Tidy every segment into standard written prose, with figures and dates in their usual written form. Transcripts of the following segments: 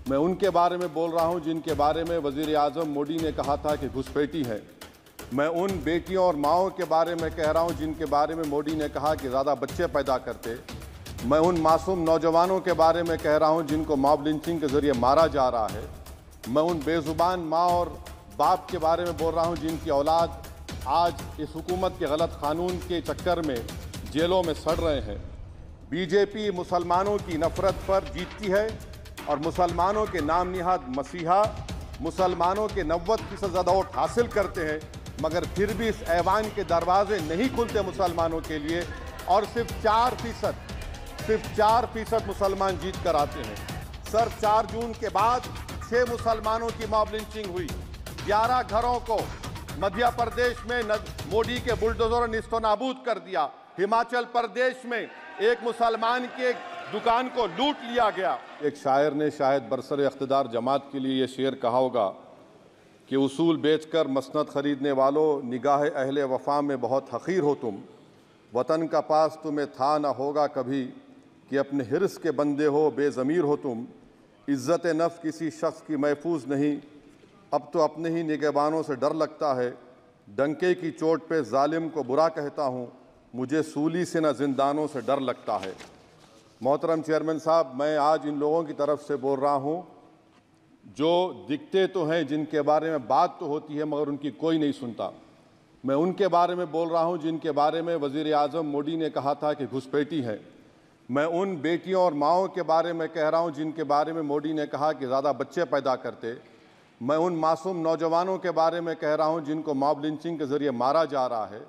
मैं उनके बारे में बोल रहा हूं जिनके बारे में वज़ीर आज़म मोदी ने कहा था कि घुसपैठी है। मैं उन बेटियों और माओं के बारे में कह रहा हूं जिनके बारे में मोदी ने कहा कि ज़्यादा बच्चे पैदा करते। मैं उन मासूम नौजवानों के बारे में कह रहा हूं जिनको मॉब लिंचिंग के ज़रिए मारा जा रहा है। मैं उन बेज़ुबान माँ और बाप के बारे में बोल रहा हूं जिनकी औलाद आज इस हुकूमत के गलत कानून के चक्कर में जेलों में सड़ रहे हैं। बीजेपी मुसलमानों की नफरत पर जीतती है और मुसलमानों के नाम निहाद मसीहा मुसलमानों के 90% ज़्यादा वोट हासिल करते हैं, मगर फिर भी इस ऐवान के दरवाजे नहीं खुलते मुसलमानों के लिए और सिर्फ 4% मुसलमान जीत कर आते हैं। सर, 4 जून के बाद 6 मुसलमानों की मॉब लिंचिंग हुई। 11 घरों को मध्य प्रदेश में मोदी के बुलडोजरों ने निस्तनाबूद कर दिया। हिमाचल प्रदेश में एक मुसलमान की एक दुकान को लूट लिया गया। एक शायर ने शायद बरसर इख्तिदार जमात के लिए ये शेर कहा होगा कि उसूल बेचकर मसनद खरीदने वालों, निगाह अहले वफा में बहुत हक़ीर हो तुम। वतन का पास तुम्हें था न होगा कभी कि अपने हिर्स के बंदे हो, बेज़मीर हो तुम। इज़्ज़त नफ्स किसी शख्स की महफूज नहीं, अब तो अपने ही निगहबानों से डर लगता है। डंके की चोट पे जालिम को बुरा कहता हूँ, मुझे सूली से न जिंदानों से डर लगता है। मोहतरम चेयरमैन साहब, मैं आज इन लोगों की तरफ से बोल रहा हूँ जो दिखते तो हैं, जिनके बारे में बात तो होती है मगर उनकी कोई नहीं सुनता। मैं उनके बारे में बोल रहा हूँ जिनके बारे में वज़ीर आज़म मोदी ने कहा था कि घुसपैठी है। मैं उन बेटियों और माओं के बारे में कह रहा हूँ जिनके बारे में मोदी ने कहा कि ज़्यादा बच्चे पैदा करते। मैं उन मासूम नौजवानों के बारे में कह रहा हूँ जिनको मॉब लिंचिंग के ज़रिए मारा जा रहा है।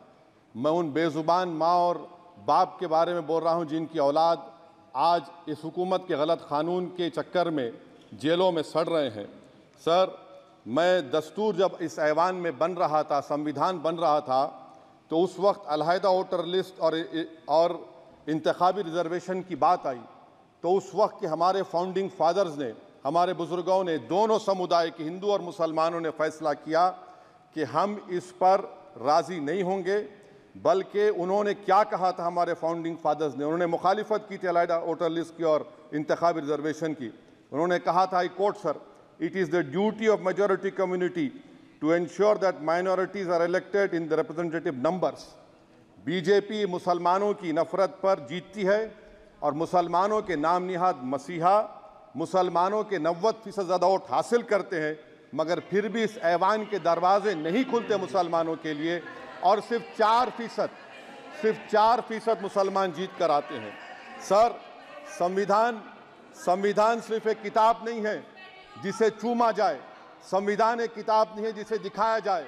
मैं उन बेज़ुबान माँ और बाप के बारे में बोल रहा हूँ जिनकी औलाद आज इस हुकूमत के गलत कानून के चक्कर में जेलों में सड़ रहे हैं। सर, मैं दस्तूर जब इस ऐवान में बन रहा था, संविधान बन रहा था, तो उस वक्त अलहदा वोटर लिस्ट और इंतखाबी रिजर्वेशन की बात आई। तो उस वक्त के हमारे फाउंडिंग फादर्स ने, हमारे बुजुर्गों ने, दोनों समुदाय के हिंदू और मुसलमानों ने फैसला किया कि हम इस पर राज़ी नहीं होंगे। बल्कि उन्होंने क्या कहा था हमारे फाउंडिंग फादर्स ने, उन्होंने मुखालिफत की थी अलहदा वोटर लिस्ट की और इंतखाबी रिजर्वेशन की। उन्होंने कहा था, I quote sir, it is the duty of majority community to ensure that minorities are elected in the representative numbers. BJP मुसलमानों की नफरत पर जीतती है और मुसलमानों के नाम निहाद मसीहा मुसलमानों के 90% ज़्यादा वोट हासिल करते हैं, मगर फिर भी इस ऐवान के दरवाजे नहीं खुलते मुसलमानों के लिए और सिर्फ 4% मुसलमान जीत कर आते हैं। सर, संविधान सिर्फ एक किताब नहीं है जिसे चूमा जाए, संविधान एक किताब नहीं है जिसे दिखाया जाए,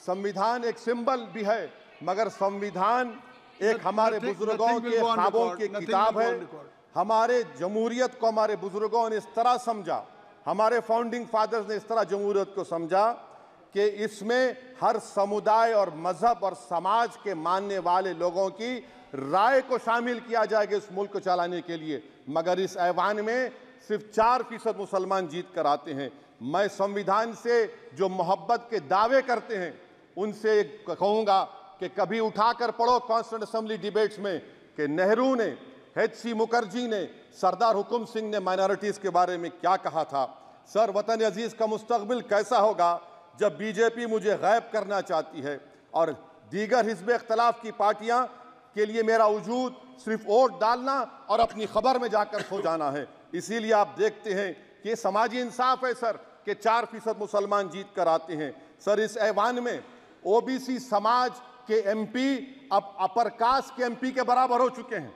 संविधान एक सिंबल भी है, मगर संविधान एक हमारे बुजुर्गों के ख्वाबों की किताब है। हमारे जमहूरियत को हमारे बुजुर्गों ने इस तरह समझा, हमारे फाउंडिंग फादर्स ने इस तरह जमहूरियत को समझा कि इसमें हर समुदाय और मजहब और समाज के मानने वाले लोगों की राय को शामिल किया जाएगा इस मुल्क को चलाने के लिए, मगर इस ऐवान में सिर्फ 4% मुसलमान जीत कर आते हैं। मैं संविधान से जो मोहब्बत के दावे करते हैं उनसे कहूँगा कि कभी उठाकर पढ़ो कॉन्स्टिट्यूएंट असेंबली डिबेट्स में कि नेहरू ने, H.C. मुखर्जी ने, सरदार हुकुम सिंह ने माइनॉरिटीज़ के बारे में क्या कहा था। सर, वतन अजीज़ का मुस्तकबिल कैसा होगा जब बीजेपी मुझे गायब करना चाहती है और दीगर हिज़्ब इख्तिलाफ की पार्टियां के लिए मेरा वजूद सिर्फ वोट डालना और अपनी खबर में जाकर सो जाना है। इसीलिए आप देखते हैं कि ये समाजी इंसाफ है सर कि 4% मुसलमान जीत कर आते हैं। सर, इस ऐवान में ओबीसी समाज के एमपी अब अपर कास्ट के एमपी के बराबर हो चुके हैं।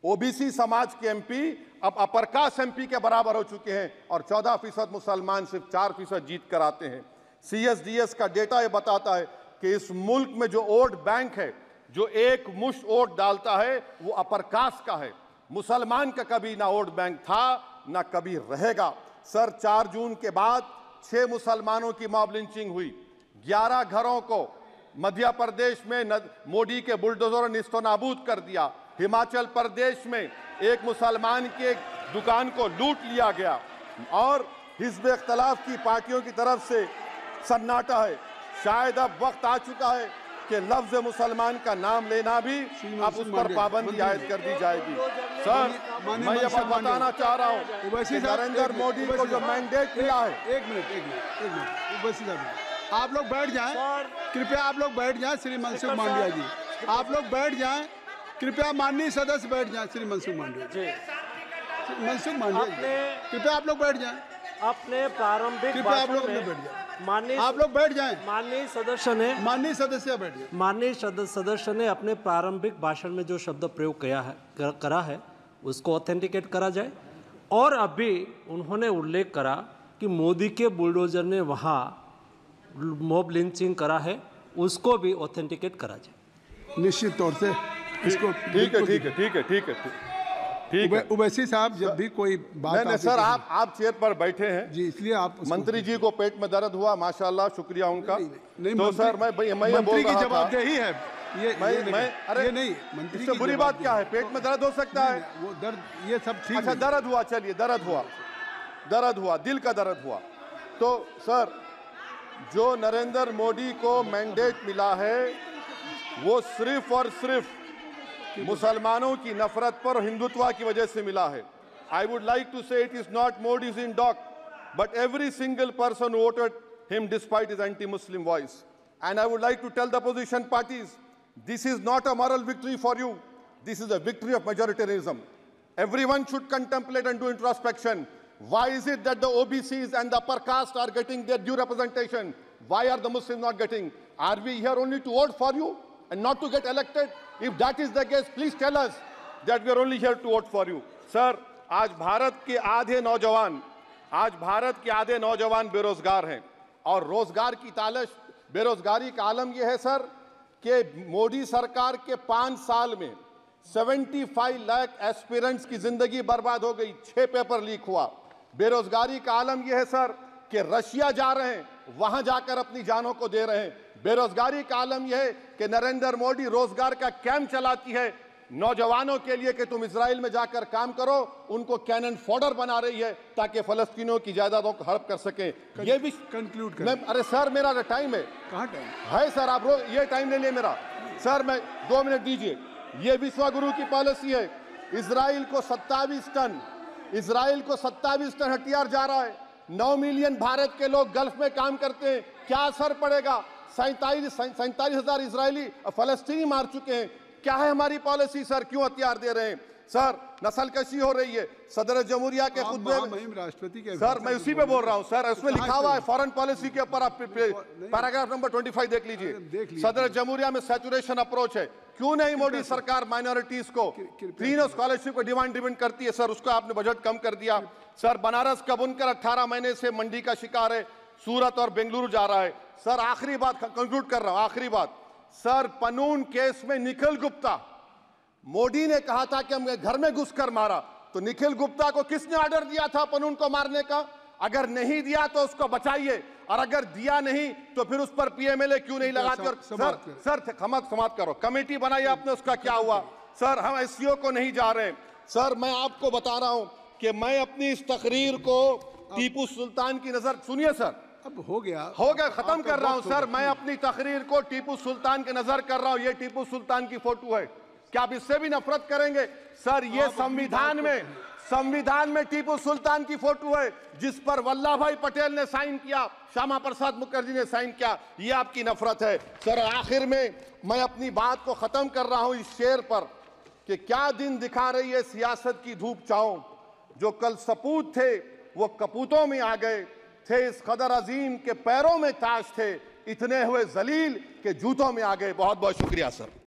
ओबीसी समाज के एमपी अब अपर कास्ट एमपी के बराबर हो चुके हैं और 14% मुसलमान सिर्फ 4% जीत कर आते हैं। CSDS का डेटा ये बताता है कि इस मुल्क में जो वोट बैंक है, जो एक मुश्त वोट डालता है, वो अपर कास्ट का है। मुसलमान का कभी ना वोट बैंक था ना कभी रहेगा। सर, 4 जून के बाद 6 मुसलमानों की मॉब लिंचिंग हुई। 11 घरों को मध्य प्रदेश में मोदी के बुलडोजरों ने निस्तनाबूद कर दिया। हिमाचल प्रदेश में एक मुसलमान की एक दुकान को लूट लिया गया और हिज़्ब इख्तिलाफ की पार्टियों की तरफ से सन्नाटा है। शायद अब वक्त आ चुका है कि लफ्ज मुसलमान का नाम लेना भी अब उस पर पाबंदी आयद कर दी जाएगी। सर, मैं ये बात बताना चाह रहा हूँ कि नरेंद्र मोदी को जो मैंडेट मिला है। एक मिनट ओवैसी साहब, आप लोग बैठ जाएं, कृपया आप लोग बैठ जाएं। श्री मनसुख मांडविया जी, आप लोग बैठ जाएं, कृपया माननीय सदस्य बैठ जाएं। श्री मनसुख मांडविया जी, मनसुख मांडविया, कृपया आप लोग बैठ जाएं। अपने प्रारंभिक आप लोग बैठ जाएं, आप लोग बैठ जाएं। माननीय सदस्य ने अपने प्रारंभिक भाषण में जो शब्द प्रयोग करा है उसको ऑथेंटिकेट करा जाए। और अभी उन्होंने उल्लेख करा कि मोदी के बुलडोजर ने वहाँ मॉब लिंचिंग करा है, उसको भी ऑथेंटिकेट करा जाए। निश्चित तौर से इसको ठीक है। ओवैसी साहब, जब भी कोई बात नहीं सर, आप चेयर पर बैठे हैं जी, इसलिए आप मंत्री जी को पेट में दर्द हुआ, माशाल्लाह, शुक्रिया उनका। नहीं, तो सर मैं ये बोल रहा था, जवाबदेही है अरे ये नहीं, मंत्री इससे बुरी बात क्या है? पेट में दर्द हो सकता है, वो दर्द ये सब ठीक। अच्छा, दर्द हुआ, चलिए दर्द हुआ, दिल का दर्द हुआ। तो सर, जो नरेंद्र मोदी को मैंडेट मिला है वो सिर्फ और सिर्फ मुसलमानों की नफरत पर हिंदुत्व की वजह से मिला है। I would like to say it is not Modi's in dock, but every single person voted him despite his anti Muslim voice. And I would like to tell the opposition parties, this is not a moral victory for you, this is a victory of majoritarianism. Everyone should contemplate and do introspection. Why is it that the OBCs and the upper caste are getting their due representation? Why are the Muslims not getting? Are we here only to vote for you and not to get elected? If that is the case, please tell us that we are only here to vote for you. Sir, आज भारत के आधे नौजवान बेरोजगार हैं और रोजगार की तालाश, बेरोजगारी का आलम यह है सर कि मोदी सरकार के 5 साल में 75 लाख एस्पिरेंट्स की जिंदगी बर्बाद हो गई, 6 पेपर लीक हुआ। बेरोजगारी का आलम यह है सर कि रशिया जा रहे हैं, वहां जाकर अपनी जानों को दे रहे हैं। बेरोजगारी का आलम यह है कि नरेंद्र मोदी रोजगार का कैंप चलाती है नौजवानों के लिए कि तुम इजराइल में जाकर काम करो, उनको कैनन फॉडर बना रही है ताकि फलस्तीनियों की जायदादों को हड़प कर सकें। ये भी कंक्लूड कर। अरे सर, मेरा टाइम है। कहाँ टाइम है सर? आप ये टाइम ले लिए मेरा। सर, मैं 2 मिनट दीजिए। ये विश्वगुरु की पॉलिसी है। इजराइल को 27 टन हथियार जा रहा है। 9 मिलियन भारत के लोग गल्फ में काम करते हैं, क्या असर पड़ेगा? 47,000 इजरायली फलस्तीनी मार चुके हैं। क्या है हमारी पॉलिसी सर? क्यों हथियार दे रहे हैं? सर, नस्लकशी हो रही है। सदर जमहूरिया के खुतबे में राष्ट्रपति के, सर मैं उसी पे बोल रहा हूं सर, उसमें लिखा हुआ है फॉरेन पॉलिसी के ऊपर, आप पैराग्राफ नंबर 25 देख लीजिए। सदर जमहूरिया में सैचुरेशन अप्रोच है। क्यों नहीं मोदी सरकार माइनॉरिटीज को फ्री स्कॉलरशिप को डिमांड करती है? सर, उसको आपने बजट कम कर दिया। सर, बनारस का बुनकर 18 महीने से मंडी का शिकार है, सूरत और बेंगलुरु जा रहा है। सर, आखिरी बात कंक्लूड कर रहा हूं, आखिरी बात सर, पनून केस में निखिल गुप्ता, मोदी ने कहा था कि हम घर में घुसकर मारा, तो निखिल गुप्ता को किसने ऑर्डर दिया था पनून को मारने का? अगर नहीं दिया तो उसको बचाइए, और अगर दिया नहीं तो फिर उस पर पीएमएलए क्यों नहीं लगाते? सर समाप्त करो। कमेटी बनाई आपने, उसका क्या हुआ? सर, हम एससीओ को नहीं जा रहे। सर, मैं आपको बता रहा हूं कि मैं अपनी इस तकरीर को टीपू सुल्तान की नजर, सुनिए सर, अब हो गया, खत्म कर रहा हूं सर। मैं अपनी तकरीर को टीपू सुल्तान के नजर कर रहा हूं। ये टीपू सुल्तान की फोटो है, क्या आप इससे भी नफरत करेंगे? सर, ये संविधान में टीपू सुल्तान की फोटो है जिस पर वल्लभ भाई पटेल ने साइन किया, श्यामा प्रसाद मुखर्जी ने साइन किया। ये आपकी नफरत है सर। आखिर में मैं अपनी बात को खत्म कर रहा हूं इस शेर पर कि क्या दिन दिखा रही है सियासत की धूप छांव, जो कल सपूत थे वो कपूतों में आ गए, थे इस कदर अजीम के पैरों में ताज थे, इतने हुए जलील के जूतों में आ गए। बहुत बहुत शुक्रिया सर।